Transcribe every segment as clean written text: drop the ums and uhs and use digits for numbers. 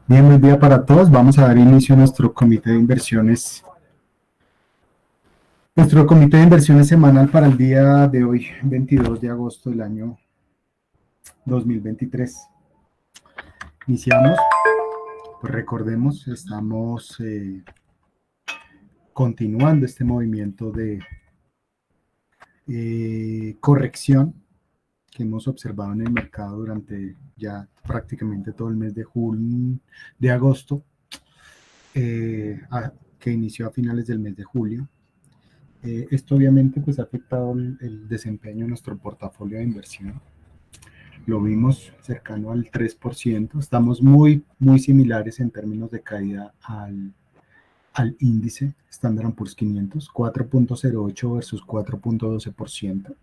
Bien, buen día para todos. Vamos a dar inicio a nuestro comité de inversiones. Nuestro comité de inversiones semanal para el día de hoy, 22 de agosto del año 2023. Iniciamos, pues recordemos, estamos continuando este movimiento de corrección que hemos observado en el mercado durante ya prácticamente todo el mes de agosto, que inició a finales del mes de julio. Esto obviamente pues ha afectado el desempeño de nuestro portafolio de inversión. Lo vimos cercano al 3%. Estamos muy similares en términos de caída al índice Standard & Poor's 500, 4.08 versus 4.12%.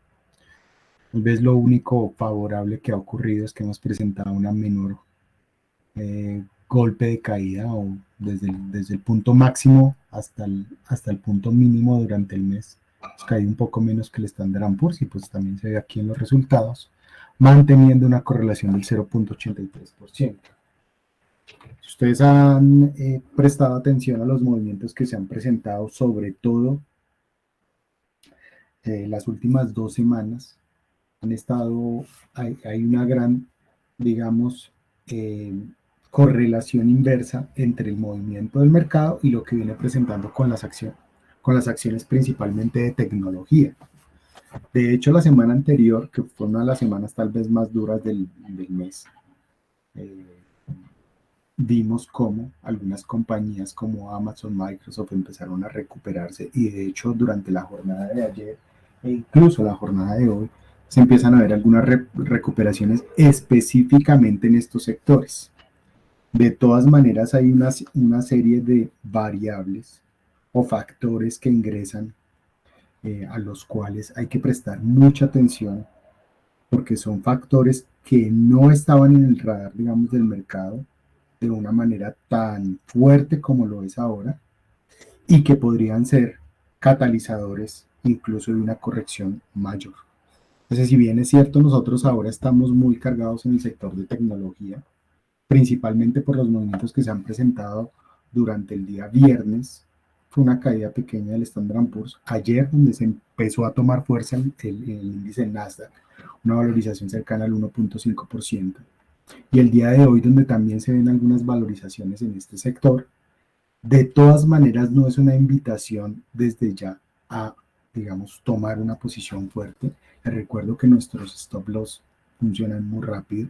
Tal vez lo único favorable que ha ocurrido es que hemos presentado una menor golpe de caída o desde el punto máximo hasta el punto mínimo durante el mes. Hemos caído un poco menos que el Standard & Poor's y pues también se ve aquí en los resultados, manteniendo una correlación del 0.83%. Si ustedes han prestado atención a los movimientos que se han presentado, sobre todo las últimas 2 semanas, hay una gran, digamos, correlación inversa entre el movimiento del mercado y lo que viene presentando con las acciones principalmente de tecnología. De hecho, la semana anterior, que fue una de las semanas tal vez más duras del mes, vimos cómo algunas compañías como Amazon, Microsoft empezaron a recuperarse y de hecho durante la jornada de ayer e incluso la jornada de hoy se empiezan a ver algunas recuperaciones específicamente en estos sectores. De todas maneras hay una serie de variables o factores que ingresan a los cuales hay que prestar mucha atención porque son factores que no estaban en el radar, digamos, del mercado de una manera tan fuerte como lo es ahora y que podrían ser catalizadores incluso de una corrección mayor. Entonces, si bien es cierto, nosotros ahora estamos muy cargados en el sector de tecnología, principalmente por los movimientos que se han presentado durante el día viernes. Fue una caída pequeña del Standard & Poor's. Ayer, donde se empezó a tomar fuerza el índice Nasdaq, una valorización cercana al 1.5%. Y el día de hoy, donde también se ven algunas valorizaciones en este sector, de todas maneras no es una invitación desde ya a, digamos, tomar una posición fuerte. Les recuerdo que nuestros stop loss funcionan muy rápido.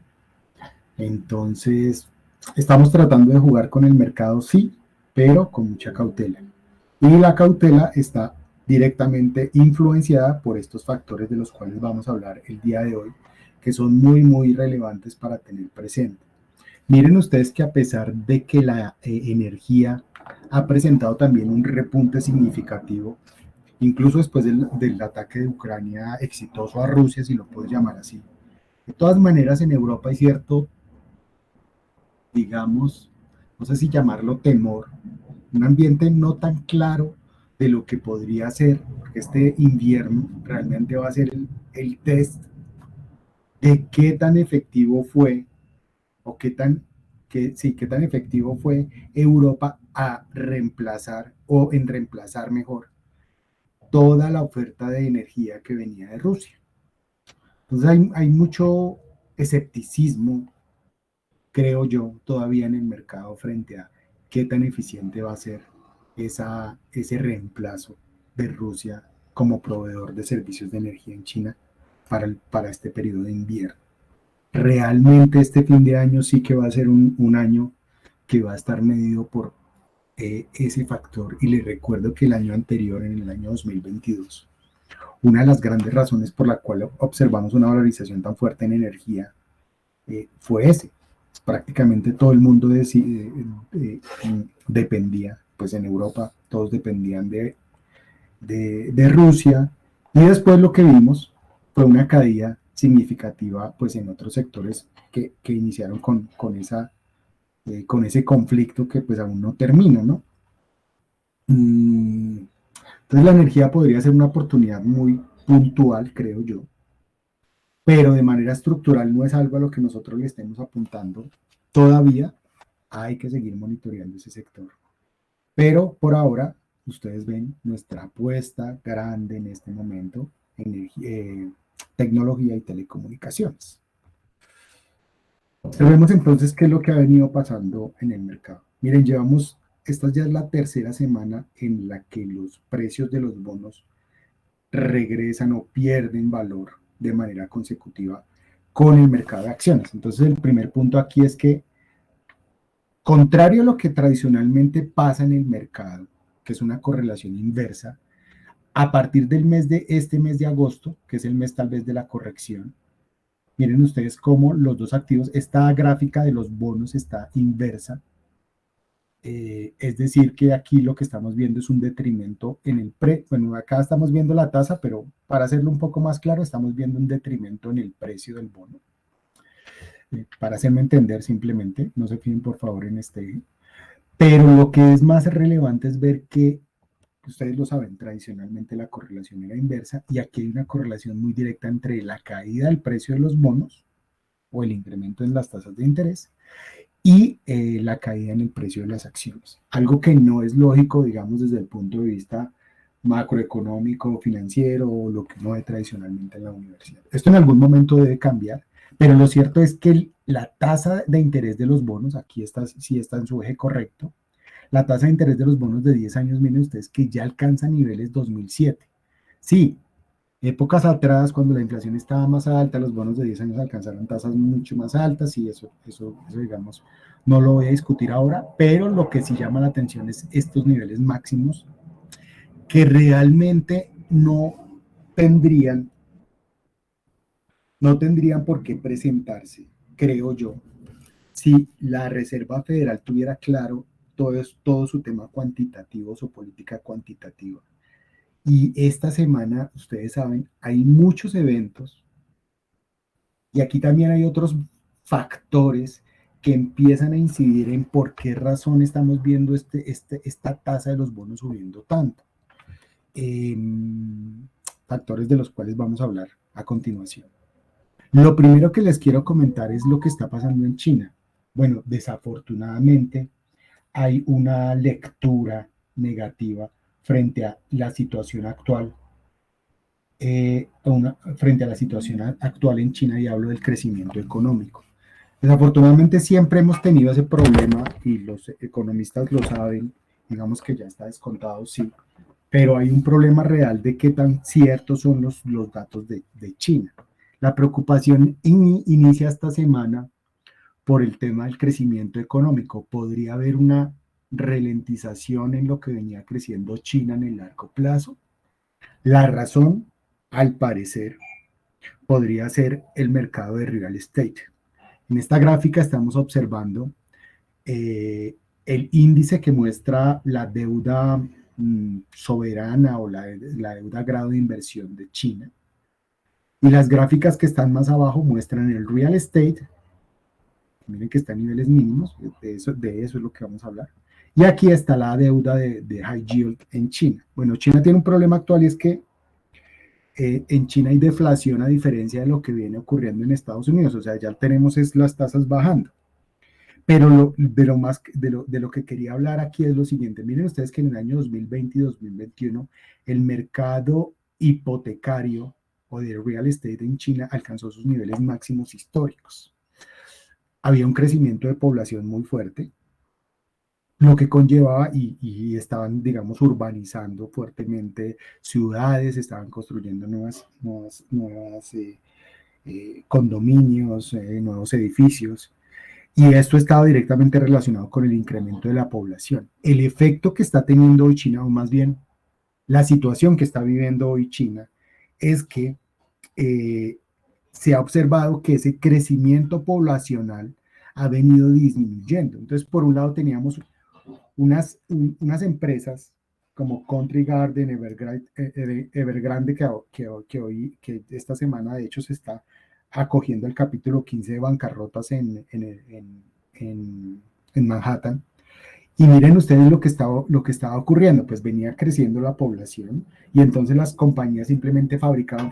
Entonces, estamos tratando de jugar con el mercado, sí, pero con mucha cautela. Y la cautela está directamente influenciada por estos factores de los cuales vamos a hablar el día de hoy, que son muy relevantes para tener presente. Miren ustedes que a pesar de que la energía ha presentado también un repunte significativo, incluso después del ataque de Ucrania exitoso a Rusia, si lo puedo llamar así, de todas maneras en Europa hay cierto, digamos, no sé si llamarlo temor, un ambiente no tan claro de lo que podría ser, porque este invierno realmente va a ser el test de qué tan efectivo fue o qué tan efectivo fue Europa a reemplazar o en reemplazar mejor toda la oferta de energía que venía de Rusia. Entonces hay mucho escepticismo, creo yo, todavía en el mercado frente a qué tan eficiente va a ser ese reemplazo de Rusia como proveedor de servicios de energía en China para este periodo de invierno. Realmente este fin de año sí que va a ser un año que va a estar medido por ese factor. Y les recuerdo que el año anterior, en el año 2022, una de las grandes razones por la cual observamos una valorización tan fuerte en energía fue ese. Prácticamente todo el mundo dependía, pues en Europa todos dependían de Rusia, y después lo que vimos fue una caída significativa pues en otros sectores que iniciaron con ese conflicto que pues aún no termina, ¿no? Entonces la energía podría ser una oportunidad muy puntual, creo yo, pero de manera estructural no es algo a lo que nosotros le estemos apuntando todavía. Hay que seguir monitoreando ese sector. Pero por ahora, ustedes ven nuestra apuesta grande en este momento en tecnología y telecomunicaciones. Observemos entonces qué es lo que ha venido pasando en el mercado. Miren, esta ya es la tercera semana en la que los precios de los bonos regresan o pierden valor de manera consecutiva con el mercado de acciones. Entonces, el primer punto aquí es que, contrario a lo que tradicionalmente pasa en el mercado, que es una correlación inversa, a partir del mes de este mes de agosto, que es el mes tal vez de la corrección, miren ustedes cómo los dos activos, esta gráfica de los bonos está inversa, es decir, que aquí lo que estamos viendo es un detrimento en el bueno, acá estamos viendo la tasa, pero para hacerlo un poco más claro, estamos viendo un detrimento en el precio del bono. Para hacerme entender simplemente, no se fijen por favor en este. Pero lo que es más relevante es ver que, ustedes lo saben, tradicionalmente la correlación era inversa y aquí hay una correlación muy directa entre la caída del precio de los bonos o el incremento en las tasas de interés y la caída en el precio de las acciones. Algo que no es lógico, digamos, desde el punto de vista macroeconómico, financiero o lo que uno ve tradicionalmente en la universidad. Esto en algún momento debe cambiar, pero lo cierto es que la tasa de interés de los bonos, aquí está, sí está en su eje correcto, la tasa de interés de los bonos de 10 años, miren ustedes que ya alcanza niveles 2007. Sí, épocas atrás, cuando la inflación estaba más alta, los bonos de 10 años alcanzaron tasas mucho más altas y eso digamos, no lo voy a discutir ahora, pero lo que sí llama la atención es estos niveles máximos que realmente tendrían, no tendrían por qué presentarse, creo yo, si la Reserva Federal tuviera claro todo su tema cuantitativo, su política cuantitativa. Y esta semana, ustedes saben, hay muchos eventos y aquí también hay otros factores que empiezan a incidir en por qué razón estamos viendo esta tasa de los bonos subiendo tanto. Factores de los cuales vamos a hablar a continuación. Lo primero que les quiero comentar es lo que está pasando en China. Bueno, desafortunadamente hay una lectura negativa frente a la situación actual frente a la situación actual en China y hablo del crecimiento económico. Desafortunadamente siempre hemos tenido ese problema y los economistas lo saben, digamos que ya está descontado, sí, pero hay un problema real de qué tan ciertos son los datos de China. La preocupación inicia esta semana por el tema del crecimiento económico. Podría haber una ralentización en lo que venía creciendo China en el largo plazo. La razón, al parecer, podría ser el mercado de real estate. En esta gráfica estamos observando el índice que muestra la deuda soberana o la deuda grado de inversión de China. Y las gráficas que están más abajo muestran el real estate. Miren que está a niveles mínimos, de eso es lo que vamos a hablar. Y aquí está la deuda de high yield en China. Bueno, China tiene un problema actual y es que en China hay deflación a diferencia de lo que viene ocurriendo en Estados Unidos. O sea, ya tenemos las tasas bajando. Pero de lo que quería hablar aquí es lo siguiente. Miren ustedes que en el año 2020 y 2021 el mercado hipotecario o de real estate en China alcanzó sus niveles máximos históricos. Había un crecimiento de población muy fuerte, lo que conllevaba y estaban, digamos, urbanizando fuertemente ciudades, estaban construyendo nuevas condominios, nuevos edificios, y esto estaba directamente relacionado con el incremento de la población. El efecto que está teniendo hoy China, o más bien la situación que está viviendo hoy China, es que se ha observado que ese crecimiento poblacional ha venido disminuyendo. Entonces, por un lado teníamos unas empresas como Country Garden, Evergrande, que esta semana de hecho se está acogiendo el capítulo 15 de bancarrotas en Manhattan. Y miren ustedes lo que estaba ocurriendo, pues venía creciendo la población y entonces las compañías simplemente fabricaban,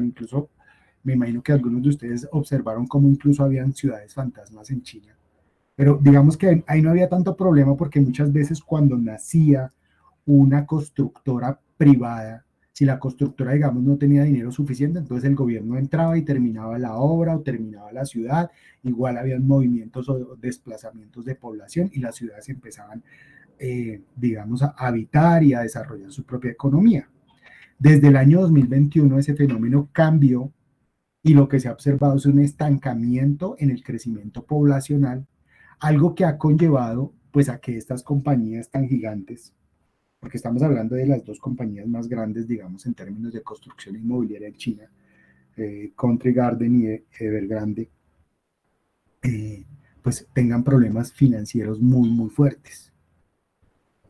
incluso Me imagino que algunos de ustedes observaron cómo incluso habían ciudades fantasmas en China. Pero digamos que ahí no había tanto problema porque muchas veces cuando nacía una constructora privada, si la constructora, digamos, no tenía dinero suficiente, entonces el gobierno entraba y terminaba la obra o terminaba la ciudad. Igual habían movimientos o desplazamientos de población y las ciudades empezaban, digamos, a habitar y a desarrollar su propia economía. Desde el año 2021 ese fenómeno cambió y lo que se ha observado es un estancamiento en el crecimiento poblacional, algo que ha conllevado pues a que estas compañías tan gigantes, porque estamos hablando de las dos compañías más grandes, digamos, en términos de construcción inmobiliaria en China, Country Garden y Evergrande, pues tengan problemas financieros muy, muy fuertes.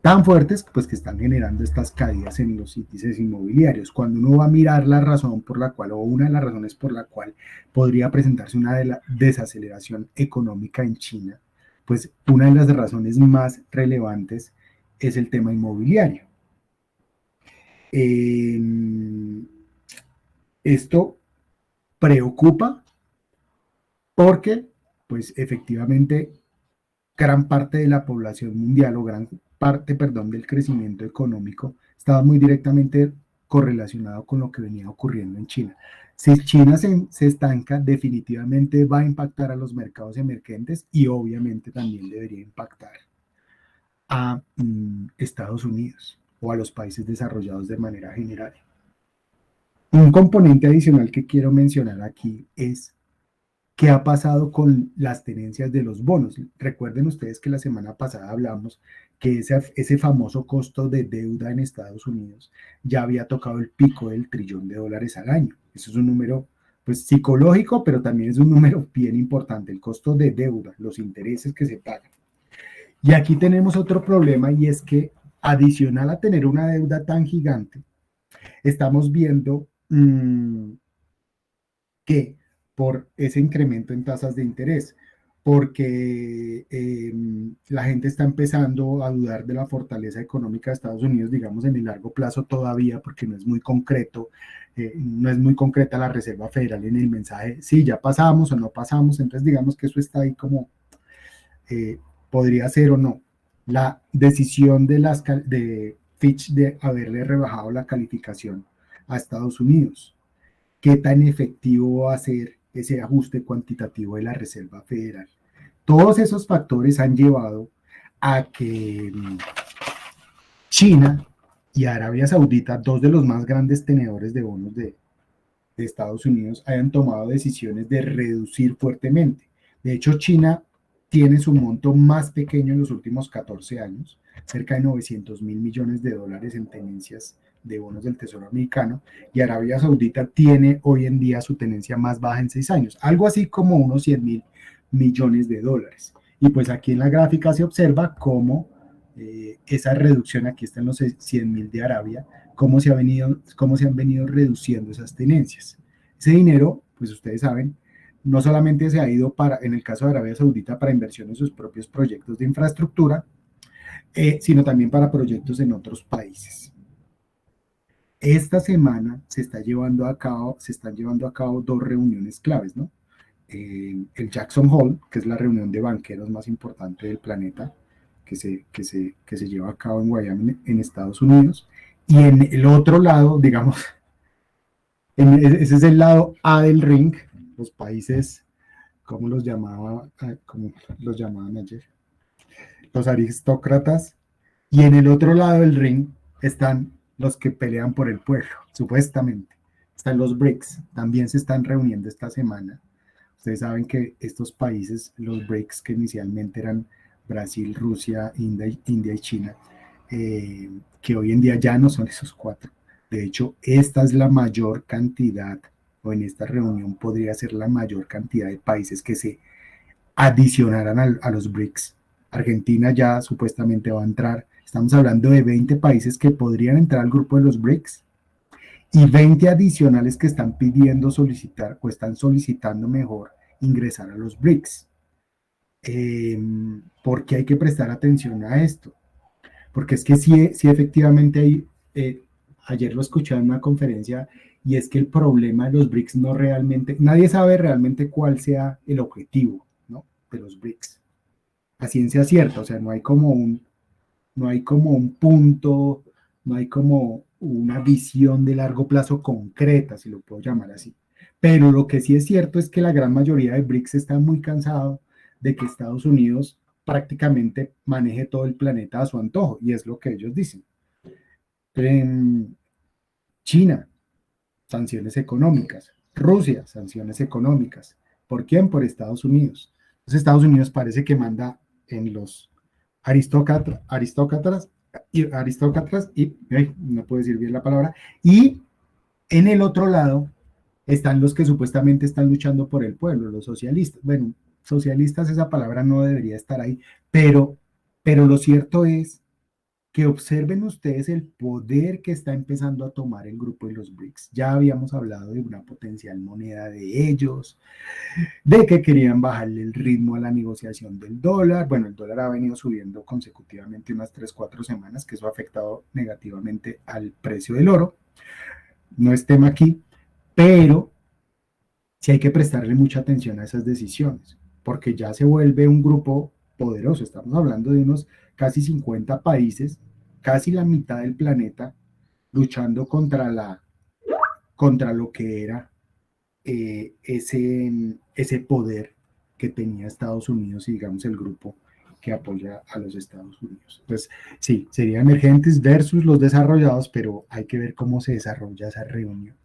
Tan fuertes pues que están generando estas caídas en los índices inmobiliarios. Cuando uno va a mirar la razón por la cual, o una de las razones por la cual podría presentarse una de la desaceleración económica en China, pues una de las razones más relevantes es el tema inmobiliario. Eh, Esto preocupa porque, pues efectivamente, gran parte de la población mundial o gran parte, perdón, del crecimiento económico estaba muy directamente correlacionado con lo que venía ocurriendo en China. Si China se estanca, definitivamente va a impactar a los mercados emergentes y obviamente también debería impactar a Estados Unidos o a los países desarrollados de manera general. Un componente adicional que quiero mencionar aquí es qué ha pasado con las tenencias de los bonos. Recuerden ustedes que la semana pasada hablamos que ese famoso costo de deuda en Estados Unidos ya había tocado el pico del $1.000.000.000 al año. Eso es un número pues psicológico, pero también es un número bien importante, el costo de deuda, los intereses que se pagan. Y aquí tenemos otro problema y es que adicional a tener una deuda tan gigante, estamos viendo que por ese incremento en tasas de interés, porque la gente está empezando a dudar de la fortaleza económica de Estados Unidos, digamos, en el largo plazo todavía, porque no es muy concreto, no es muy concreta la Reserva Federal en el mensaje, sí, ya pasamos o no pasamos, entonces digamos que eso está ahí como, eh, podría ser o no. La decisión de Fitch de haberle rebajado la calificación a Estados Unidos, qué tan efectivo va a ser ese ajuste cuantitativo de la Reserva Federal. Todos esos factores han llevado a que China y Arabia Saudita, dos de los más grandes tenedores de bonos de Estados Unidos, hayan tomado decisiones de reducir fuertemente. De hecho, China tiene su monto más pequeño en los últimos 14 años, cerca de $900.000 millones en tenencias de bonos del Tesoro americano, y Arabia Saudita tiene hoy en día su tenencia más baja en 6 años, algo así como unos $100.000 millones. Y pues aquí en la gráfica se observa cómo esa reducción, aquí están los 100.000 de Arabia, cómo se han venido reduciendo esas tenencias. Ese dinero, pues ustedes saben, no solamente se ha ido para, en el caso de Arabia Saudita, para inversión en sus propios proyectos de infraestructura, sino también para proyectos en otros países. Esta semana se están llevando a cabo dos reuniones claves, ¿no? El Jackson Hole, que es la reunión de banqueros más importante del planeta, que se lleva a cabo en Wyoming, en Estados Unidos, y en el otro lado, digamos, ese es el lado A del ring, los países, ¿cómo los llamaban ayer? Los aristócratas, y en el otro lado del ring están los que pelean por el pueblo, supuestamente. Están los BRICS, también se están reuniendo esta semana. Ustedes saben que estos países, los BRICS, que inicialmente eran Brasil, Rusia, India y China, que hoy en día ya no son esos cuatro. De hecho, esta es la mayor cantidad, o en esta reunión podría ser la mayor cantidad de países que se adicionarán a los BRICS. Argentina ya supuestamente va a entrar. Estamos hablando de 20 países que podrían entrar al grupo de los BRICS y 20 adicionales que están pidiendo solicitar o están solicitando mejor ingresar a los BRICS. ¿Por qué hay que prestar atención a esto? Porque es que sí efectivamente hay, ayer lo escuché en una conferencia y es que el problema de los BRICS no realmente, nadie sabe realmente cuál sea el objetivo, ¿no?, de los BRICS. A ciencia cierta, o sea, no hay como un punto, no hay como una visión de largo plazo concreta, si lo puedo llamar así. Pero lo que sí es cierto es que la gran mayoría de BRICS está muy cansado de que Estados Unidos prácticamente maneje todo el planeta a su antojo, y es lo que ellos dicen. En China, sanciones económicas. Rusia, sanciones económicas. ¿Por quién? Por Estados Unidos. Entonces Estados Unidos parece que manda en los aristócratas y no puedo decir bien la palabra, y en el otro lado están los que supuestamente están luchando por el pueblo, los socialistas. Bueno, socialistas, esa palabra no debería estar ahí, pero, pero lo cierto es que observen ustedes el poder que está empezando a tomar el grupo de los BRICS. Ya habíamos hablado de una potencial moneda de ellos, de que querían bajarle el ritmo a la negociación del dólar. Bueno, el dólar ha venido subiendo consecutivamente unas 3, 4 semanas, que eso ha afectado negativamente al precio del oro. No es tema aquí, pero sí hay que prestarle mucha atención a esas decisiones, porque ya se vuelve un grupo poderoso. Estamos hablando de unos casi 50 países, casi la mitad del planeta, luchando contra lo que era ese poder que tenía Estados Unidos y digamos el grupo que apoya a los Estados Unidos. Entonces, sí, serían emergentes versus los desarrollados, pero hay que ver cómo se desarrolla esa reunión.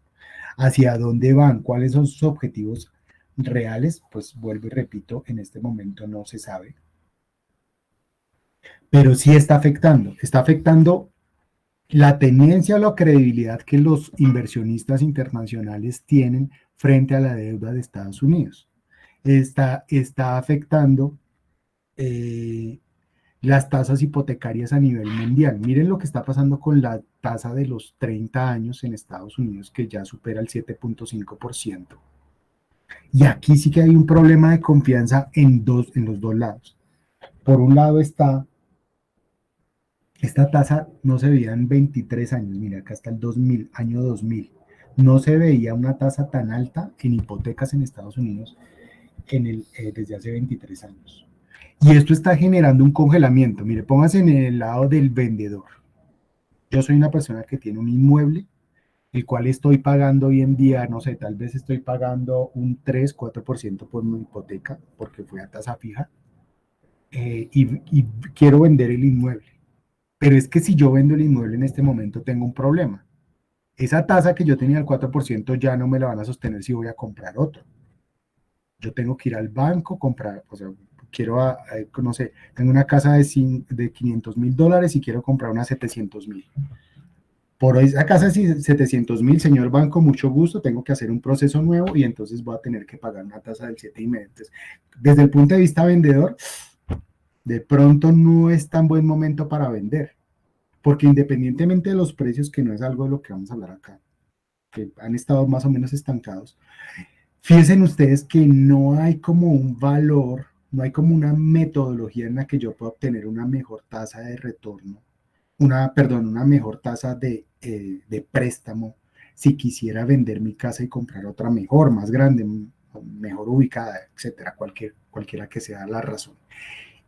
Hacia dónde van, cuáles son sus objetivos reales, pues vuelvo y repito, en este momento no se sabe, pero sí está afectando la tenencia o la credibilidad que los inversionistas internacionales tienen frente a la deuda de Estados Unidos. Está afectando eh, las tasas hipotecarias a nivel mundial. Miren lo que está pasando con la tasa de los 30 años en Estados Unidos, que ya supera el 7.5%. Y aquí sí que hay un problema de confianza en los dos lados. Por un lado está, esta tasa no se veía en 23 años, mira, acá está el 2000, año 2000. No se veía una tasa tan alta en hipotecas en Estados Unidos desde hace 23 años. Y esto está generando un congelamiento. Mire, póngase en el lado del vendedor. Yo soy una persona que tiene un inmueble, el cual estoy pagando hoy en día, no sé, tal vez estoy pagando un 3, 4% por mi hipoteca, porque fue a tasa fija, y quiero vender el inmueble. Pero es que si yo vendo el inmueble en este momento, tengo un problema. Esa tasa que yo tenía el 4% ya no me la van a sostener si voy a comprar otro. Yo tengo que ir al banco, comprar, o sea, no sé, tengo una casa de $500,000 y quiero comprar una 700,000. Por esa casa de 700,000, señor banco, mucho gusto, tengo que hacer un proceso nuevo y entonces voy a tener que pagar una tasa del 7,5. Entonces, desde el punto de vista vendedor, de pronto no es tan buen momento para vender, porque independientemente de los precios, que no es algo de lo que vamos a hablar acá, que han estado más o menos estancados, fíjense ustedes que no hay como un valor, no hay como una metodología en la que yo pueda obtener una mejor tasa de retorno, una mejor tasa de préstamo si quisiera vender mi casa y comprar otra mejor, más grande, mejor ubicada, etcétera, cualquiera que sea la razón.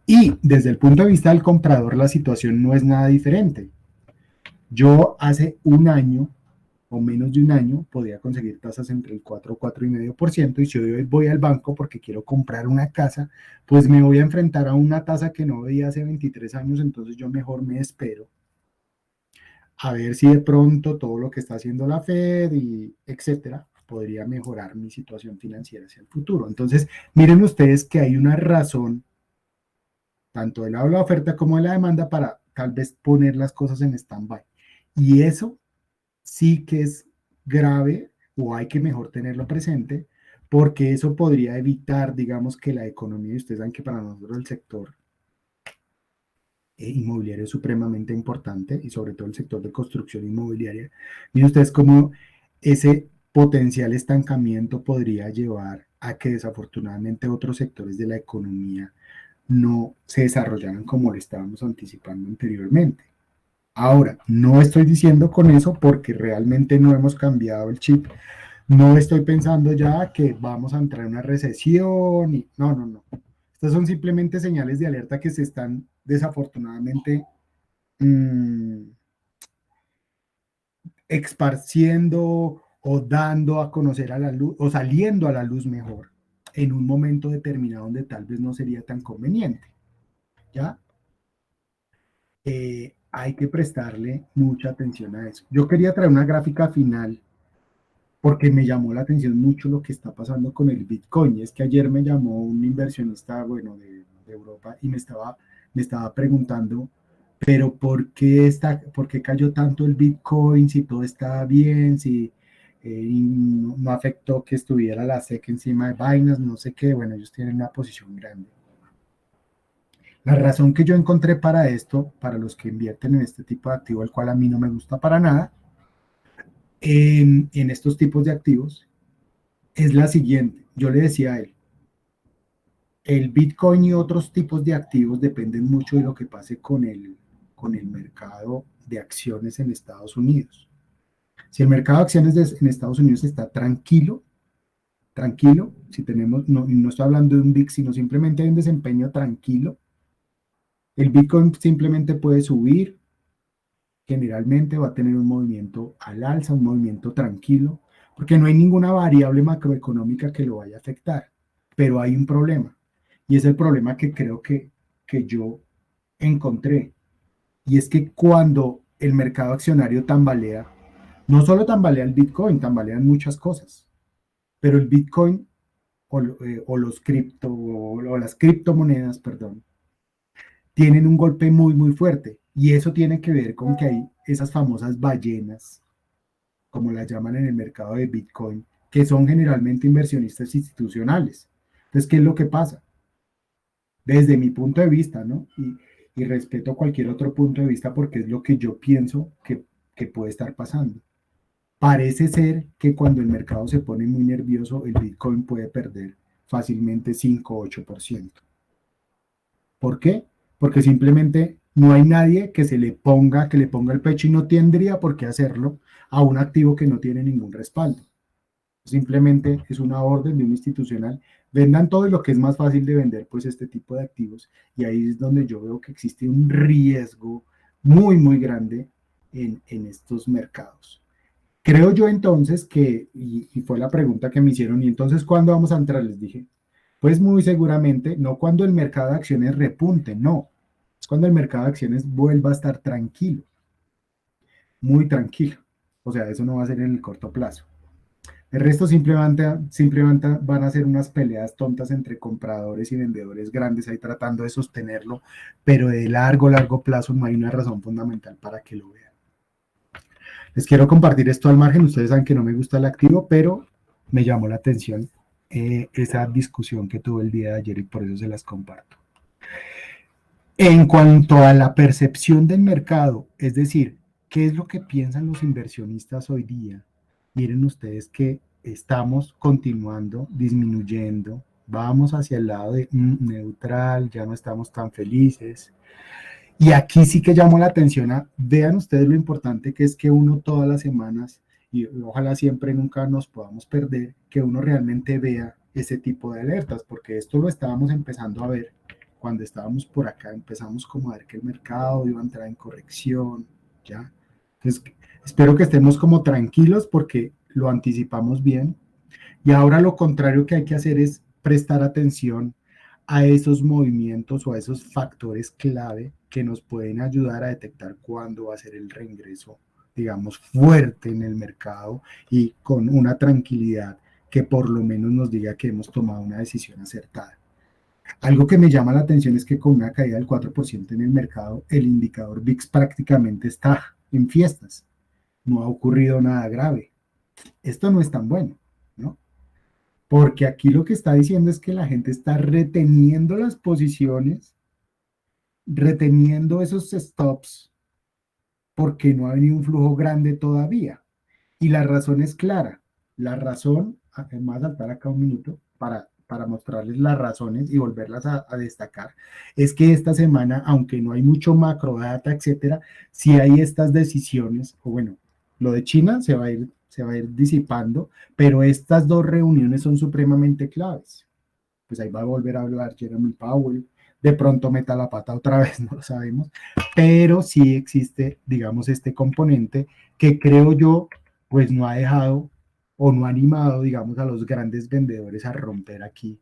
Y desde el punto de vista del comprador, la situación no es nada diferente. Yo hace un año o menos de un año podía conseguir tasas entre el 4 o 4,5%, y si hoy voy al banco porque quiero comprar una casa, pues me voy a enfrentar a una tasa que no veía hace 23 años, entonces yo mejor me espero a ver si de pronto todo lo que está haciendo la Fed y etcétera podría mejorar mi situación financiera hacia el futuro. Entonces, miren ustedes que hay una razón, tanto del lado de la oferta como de la demanda, para tal vez poner las cosas en stand-by. Y eso sí que es grave, o hay que mejor tenerlo presente, porque eso podría evitar, digamos, que la economía, y ustedes saben que para nosotros el sector inmobiliario es supremamente importante, y sobre todo el sector de construcción inmobiliaria. Miren ustedes cómo ese potencial estancamiento podría llevar a que desafortunadamente otros sectores de la economía no se desarrollaran como lo estábamos anticipando anteriormente. Ahora, no estoy diciendo con eso porque realmente no hemos cambiado el chip. No estoy pensando ya que vamos a entrar en una recesión. No, no, no. Estas son simplemente señales de alerta que se están desafortunadamente mmm, esparciendo o dando a conocer a la luz o saliendo a la luz mejor en un momento determinado donde tal vez no sería tan conveniente. ¿Ya? Hay que prestarle mucha atención a eso. Yo quería traer una gráfica final porque me llamó la atención mucho lo que está pasando con el Bitcoin. Y es que ayer me llamó un inversionista, bueno, de Europa y me estaba preguntando, pero ¿por qué cayó tanto el Bitcoin? Si todo estaba bien, si no, no afectó que estuviera la SEC encima de Binance, no sé qué. Bueno, ellos tienen una posición grande. La razón que yo encontré para esto, para los que invierten en este tipo de activo, el cual a mí no me gusta para nada, en estos tipos de activos, es la siguiente. Yo le decía a él, el Bitcoin y otros tipos de activos dependen mucho de lo que pase con el mercado de acciones en Estados Unidos. Si el mercado de acciones en Estados Unidos está tranquilo, tranquilo, si tenemos, no, no estoy hablando de un VIX, sino simplemente hay un desempeño tranquilo, el Bitcoin simplemente puede subir, generalmente va a tener un movimiento al alza, un movimiento tranquilo, porque no hay ninguna variable macroeconómica que lo vaya a afectar. Pero hay un problema, y es el problema que creo que yo encontré, y es que cuando el mercado accionario tambalea, no solo tambalea el Bitcoin, tambalean muchas cosas, pero el Bitcoin o los cripto o las criptomonedas, perdón, tienen un golpe muy, muy fuerte. Y eso tiene que ver con que hay esas famosas ballenas, como las llaman en el mercado de Bitcoin, que son generalmente inversionistas institucionales. Entonces, ¿qué es lo que pasa? Desde mi punto de vista, ¿no? Y respeto cualquier otro punto de vista porque es lo que yo pienso que puede estar pasando. Parece ser que cuando el mercado se pone muy nervioso, el Bitcoin puede perder fácilmente 5 o 8%. ¿Por qué? Porque simplemente no hay nadie que le ponga el pecho y no tendría por qué hacerlo a un activo que no tiene ningún respaldo. Simplemente es una orden de un institucional. Vendan todo y lo que es más fácil de vender, pues este tipo de activos. Y ahí es donde yo veo que existe un riesgo muy, muy grande en estos mercados. Creo yo entonces que, y fue la pregunta que me hicieron, y entonces, ¿cuándo vamos a entrar? Les dije, pues muy seguramente, no cuando el mercado de acciones repunte, no, es cuando el mercado de acciones vuelva a estar tranquilo, muy tranquilo. O sea, eso no va a ser en el corto plazo. El resto simplemente van a ser unas peleas tontas entre compradores y vendedores grandes ahí tratando de sostenerlo, pero de largo, largo plazo no hay una razón fundamental para que lo vean. Les quiero compartir esto al margen, ustedes saben que no me gusta el activo, pero me llamó la atención esa discusión que tuve el día de ayer y por eso se las comparto. En cuanto a la percepción del mercado, es decir, ¿qué es lo que piensan los inversionistas hoy día? Miren ustedes que estamos continuando disminuyendo, vamos hacia el lado de neutral, ya no estamos tan felices. Y aquí sí que llamo la atención a, vean ustedes lo importante que es que uno todas las semanas, y ojalá siempre nunca nos podamos perder, que uno realmente vea ese tipo de alertas, porque esto lo estábamos empezando a ver cuando estábamos por acá, empezamos como a ver que el mercado iba a entrar en corrección, ¿ya? Entonces, espero que estemos como tranquilos porque lo anticipamos bien. Y ahora lo contrario que hay que hacer es prestar atención a esos movimientos o a esos factores clave que nos pueden ayudar a detectar cuándo va a ser el reingreso, digamos, fuerte en el mercado y con una tranquilidad que por lo menos nos diga que hemos tomado una decisión acertada. Algo que me llama la atención es que con una caída del 4% en el mercado, el indicador VIX prácticamente está en fiestas. No ha ocurrido nada grave. Esto no es tan bueno, ¿no? Porque aquí lo que está diciendo es que la gente está reteniendo las posiciones, reteniendo esos stops, porque no ha venido un flujo grande todavía. Y la razón es clara. La razón, más saltar acá un minuto para mostrarles las razones y volverlas a destacar, es que esta semana, aunque no hay mucho macro data, etcétera, sí hay estas decisiones, o bueno, lo de China se va a ir disipando, pero estas dos reuniones son supremamente claves. Pues ahí va a volver a hablar Jeremy Powell, de pronto meta la pata otra vez, no lo sabemos, pero sí existe, digamos, este componente que creo yo, pues no ha dejado o no ha animado, digamos, a los grandes vendedores a romper aquí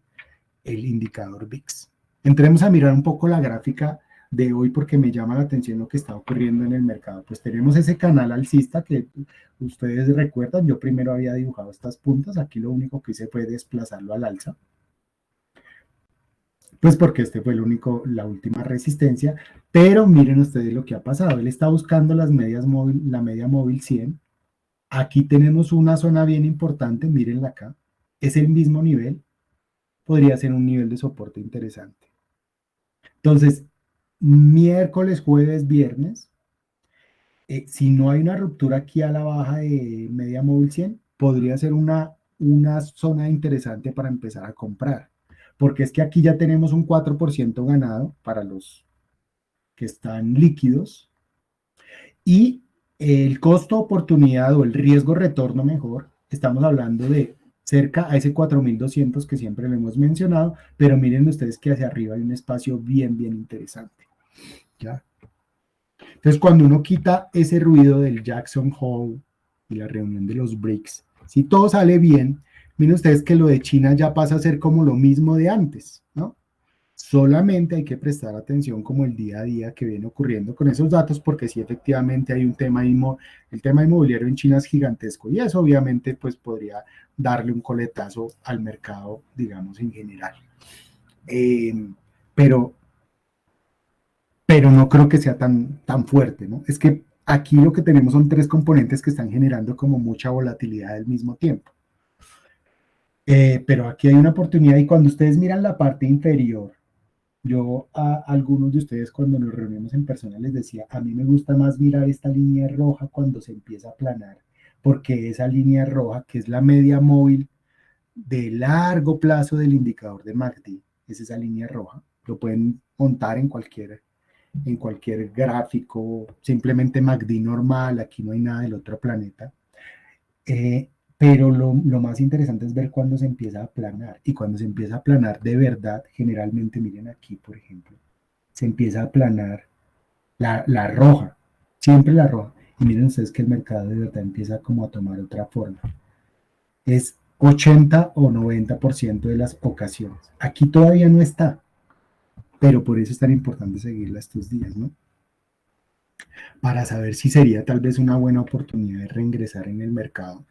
el indicador VIX. Entremos a mirar un poco la gráfica de hoy porque me llama la atención lo que está ocurriendo en el mercado. Pues tenemos ese canal alcista que ustedes recuerdan, yo primero había dibujado estas puntas, aquí lo único que hice fue desplazarlo al alza, pues porque este fue el único, la última resistencia, pero miren ustedes lo que ha pasado, él está buscando las medias móvil, la media móvil 100, aquí tenemos una zona bien importante, mírenla acá, es el mismo nivel, podría ser un nivel de soporte interesante. Entonces, miércoles, jueves, viernes, si no hay una ruptura aquí a la baja de media móvil 100, podría ser una zona interesante para empezar a comprar. Porque es que aquí ya tenemos un 4% ganado para los que están líquidos y el costo oportunidad o el riesgo retorno mejor, estamos hablando de cerca a ese 4.200 que siempre le hemos mencionado, pero miren ustedes que hacia arriba hay un espacio bien, bien interesante. ¿Ya? Entonces, cuando uno quita ese ruido del Jackson Hole y la reunión de los BRICS, si todo sale bien, miren ustedes que lo de China ya pasa a ser como lo mismo de antes, ¿no? Solamente hay que prestar atención como el día a día que viene ocurriendo con esos datos, porque sí efectivamente hay un tema, el tema inmobiliario en China es gigantesco y eso obviamente pues podría darle un coletazo al mercado, digamos, en general. Pero pero no creo que sea tan fuerte, ¿no? Es que aquí lo que tenemos son tres componentes que están generando como mucha volatilidad al mismo tiempo. Pero aquí hay una oportunidad y cuando ustedes miran la parte inferior, yo a algunos de ustedes cuando nos reunimos en persona les decía, a mí me gusta más mirar esta línea roja cuando se empieza a aplanar, porque esa línea roja, que es la media móvil de largo plazo del indicador de MACD, es esa línea roja, lo pueden montar en cualquier gráfico, simplemente MACD normal, aquí no hay nada del otro planeta. Pero lo más interesante es ver cuándo se empieza a aplanar. Y cuando se empieza a aplanar de verdad, generalmente, miren aquí, por ejemplo, se empieza a aplanar la roja, siempre la roja. Y miren ustedes que el mercado de verdad empieza como a tomar otra forma. Es 80 o 90% de las ocasiones. Aquí todavía no está, pero por eso es tan importante seguirla estos días, ¿no? Para saber si sería tal vez una buena oportunidad de reingresar en el mercado.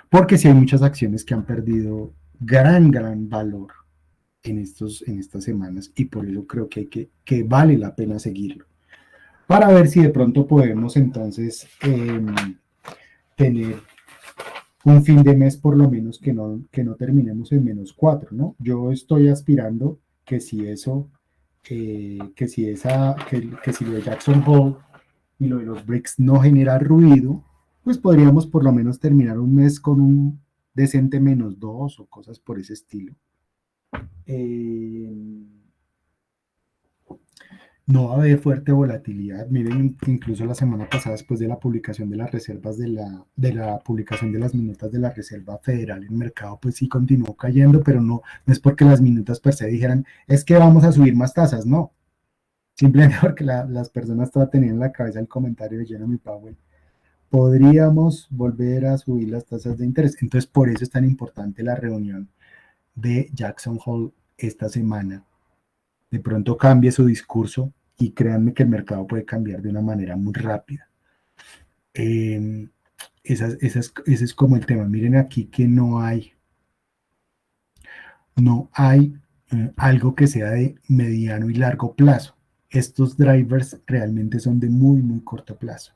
Porque si hay muchas acciones que han perdido gran valor en estas semanas y por eso creo que vale la pena seguirlo. Para ver si de pronto podemos entonces tener un fin de mes por lo menos que no terminemos en -4, ¿no? Yo estoy aspirando que si eso, que si lo de Jackson Hole y lo de los BRICS no genera ruido, pues podríamos por lo menos terminar un mes con un decente -2 o cosas por ese estilo. Eh, no va a haber fuerte volatilidad. Miren, incluso la semana pasada, después de la publicación de las reservas, de la publicación de las minutas de la Reserva Federal, el mercado pues sí continuó cayendo, pero no es porque las minutas per se dijeran, es que vamos a subir más tasas, no. Simplemente porque las personas todavía tenían en la cabeza el comentario de Jeremy Powell. Podríamos volver a subir las tasas de interés. Entonces, por eso es tan importante la reunión de Jackson Hole esta semana. De pronto cambie su discurso y créanme que el mercado puede cambiar de una manera muy rápida. Ese es como el tema. Miren aquí que no hay algo que sea de mediano y largo plazo. Estos drivers realmente son de muy corto plazo.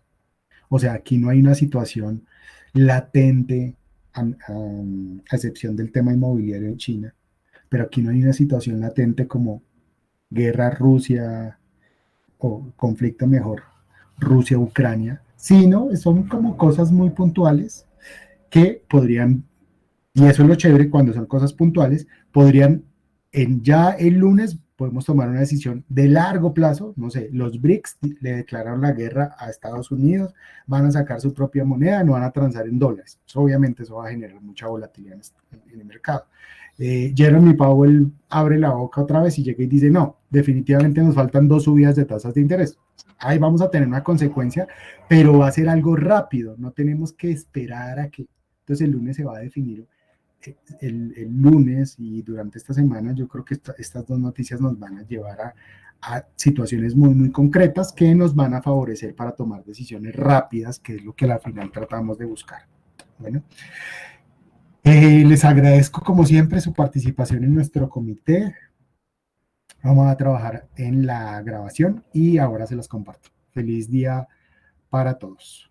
O sea, aquí no hay una situación latente, a excepción del tema inmobiliario en China, pero aquí no hay una situación latente como guerra Rusia o conflicto mejor Rusia-Ucrania, sino son como cosas muy puntuales que podrían Y eso es lo chévere cuando son cosas puntuales, podrían, ya el lunes podemos tomar una decisión de largo plazo, no sé, los BRICS le declararon la guerra a Estados Unidos, van a sacar su propia moneda, no van a transar en dólares. Eso, obviamente eso va a generar mucha volatilidad en el mercado. Jeremy Powell abre la boca otra vez y llega y dice, no, definitivamente nos faltan 2 subidas de tasas de interés. Ahí vamos a tener una consecuencia, pero va a ser algo rápido, no tenemos que esperar a que... Entonces el lunes se va a definir el lunes y durante esta semana. Yo creo que estas dos noticias nos van a llevar a situaciones muy, muy concretas que nos van a favorecer para tomar decisiones rápidas, que es lo que al final tratamos de buscar. Bueno, les agradezco como siempre su participación en nuestro comité. Vamos a trabajar en la grabación y ahora se los comparto. Feliz día para todos.